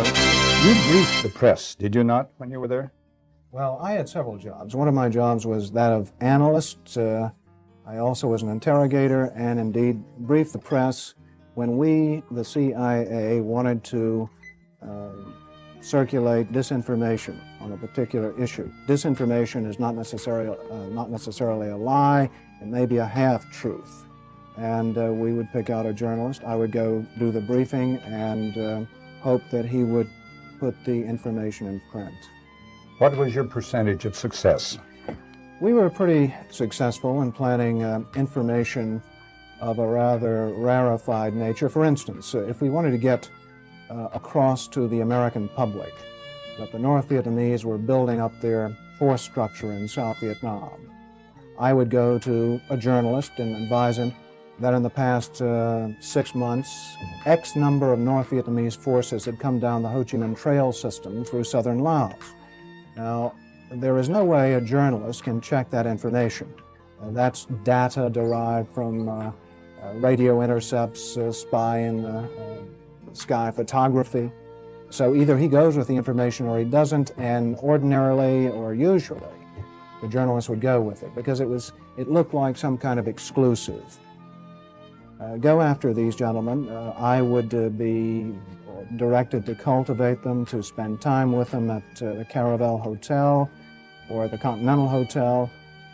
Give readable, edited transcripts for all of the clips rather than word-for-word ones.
You briefed the press, did you not, when you were there? Well, I had several jobs. One of my jobs was that of analyst. I also was an interrogator and indeed briefed the press when we, the CIA, wanted to circulate disinformation on a particular issue. Disinformation is not necessarily a lie. It may be a half-truth. And we would pick out a journalist. I would go do the briefing and hope that he would put the information in print. What was your percentage of success? We were pretty successful in planning information of a rather rarefied nature. For instance, if we wanted to get across to the American public that the North Vietnamese were building up their force structure in South Vietnam, I would go to a journalist and advise him that in the past 6 months, X number of North Vietnamese forces had come down the Ho Chi Minh Trail system through southern Laos. Now, there is no way a journalist can check that information. That's data derived from radio intercepts, spy in sky photography. So either he goes with the information or he doesn't, and ordinarily or usually the journalist would go with it because it looked like some kind of exclusive. Go after these gentlemen. I would be directed to cultivate them, to spend time with them at the Caravel Hotel or the Continental Hotel,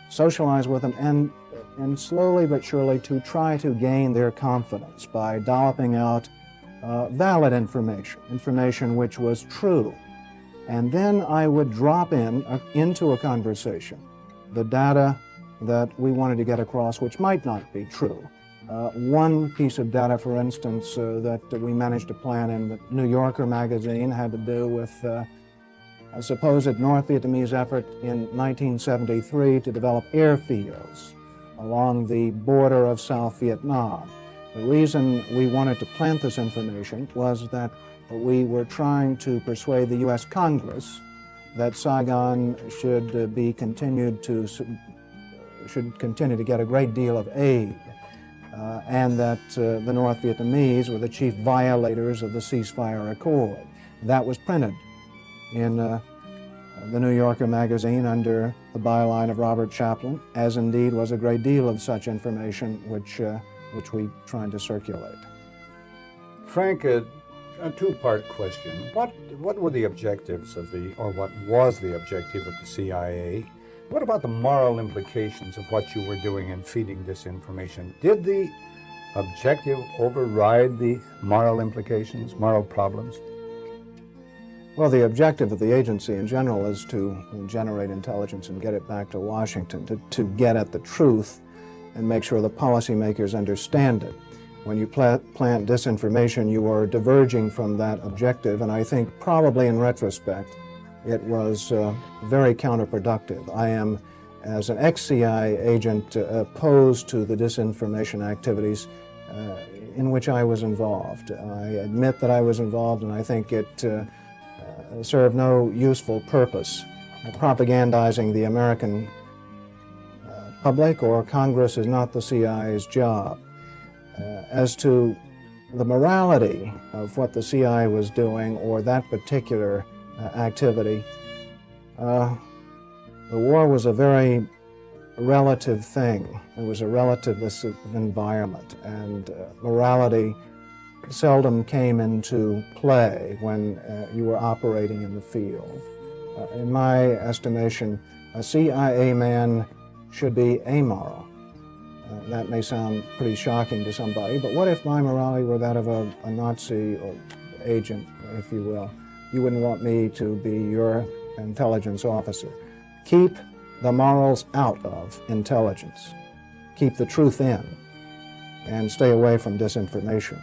socialize with them, and slowly but surely to try to gain their confidence by dolloping out valid information which was true. And then I would drop into a conversation the data that we wanted to get across, which might not be true. One piece of data, for instance, that we managed to plan in the New Yorker magazine had to do with a supposed North Vietnamese effort in 1973 to develop airfields along the border of South Vietnam. The reason we wanted to plant this information was that we were trying to persuade the U.S. Congress that Saigon should continue to get a great deal of aid, and that the North Vietnamese were the chief violators of the ceasefire accord. That was printed in the New Yorker magazine under the byline of Robert Chaplin, as indeed was a great deal of such information which we tried to circulate. Frank, a two-part question. What were the objectives or what was the objective of the CIA? What about the moral implications of what you were doing in feeding this information? Did the objective override the moral implications, moral problems? Well, the objective of the agency in general is to generate intelligence and get it back to Washington, to get at the truth and make sure the policymakers understand it. When you plant disinformation, you are diverging from that objective, and I think probably in retrospect, it was very counterproductive. I am, as an ex-CIA agent, opposed to the disinformation activities in which I was involved. I admit that I was involved, and I think it served no useful purpose. Propagandizing the American public or Congress is not the CIA's job. As to the morality of what the CIA was doing or that particular activity, the war was a very relative thing. It was a relativist environment, and morality seldom came into play when you were operating in the field. In my estimation, a CIA man should be amoral. That may sound pretty shocking to somebody, but what if my morality were that of a Nazi or agent, if you will? You wouldn't want me to be your intelligence officer. Keep the morals out of intelligence. Keep the truth in, and stay away from disinformation.